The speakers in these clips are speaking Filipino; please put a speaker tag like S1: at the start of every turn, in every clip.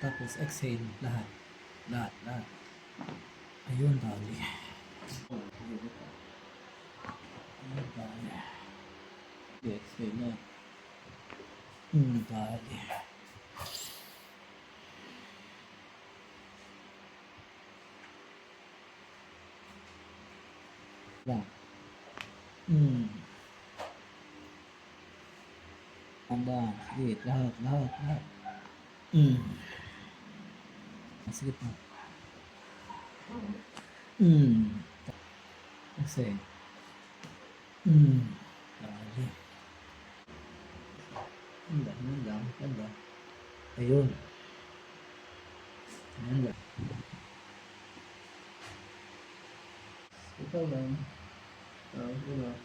S1: Tapos exhale, lahat. Lahat. Ayun, tali. Ayun, tali. Exhale na. Tali. Lang. Anda, sige, lahat. Sige pa. Kasi, tali. Ganda. Ayun. Ayan lang. Ito lang. Relax.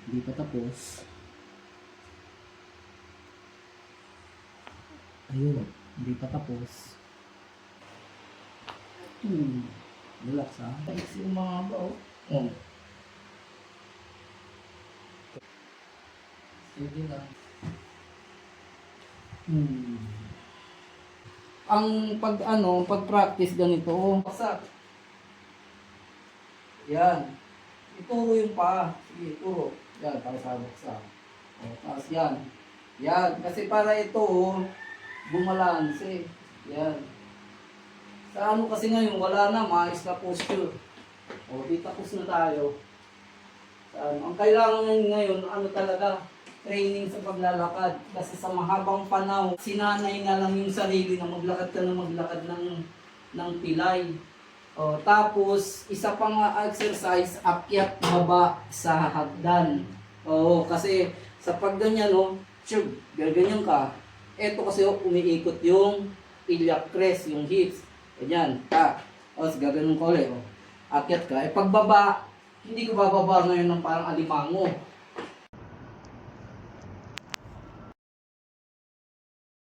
S1: Hindi pa tapos. Ayun. Hindi pa tapos. Relax ha. Iksi yung mga ba oh. Sige lang. Ang pag-practice ganito, pasak. Yan. Ituro yung paa. Sige, ituro. Yan, para sa buksa. Tapos yan. Yan. Kasi para ito, bumalanse. Yan. Sa ano kasi ngayon, wala na, maayos na posture. Di tapos na tayo. Sa ano, ang kailangan ngayon, talaga, training sa paglalakad. Kasi sa mahabang panahon, sinanay na lang yung sarili na maglakad ka na maglakad ng pilay. Tapos, isa pang exercise, akyat baba sa hagdan. Kasi sa pagganyan, gaganyan ka. Ito kasi umiikot yung iliac crest, yung hips. Ganyan, gaganon ko ulit. Akyat ka. Pagbaba, hindi ko bababa ngayon ng parang alimango.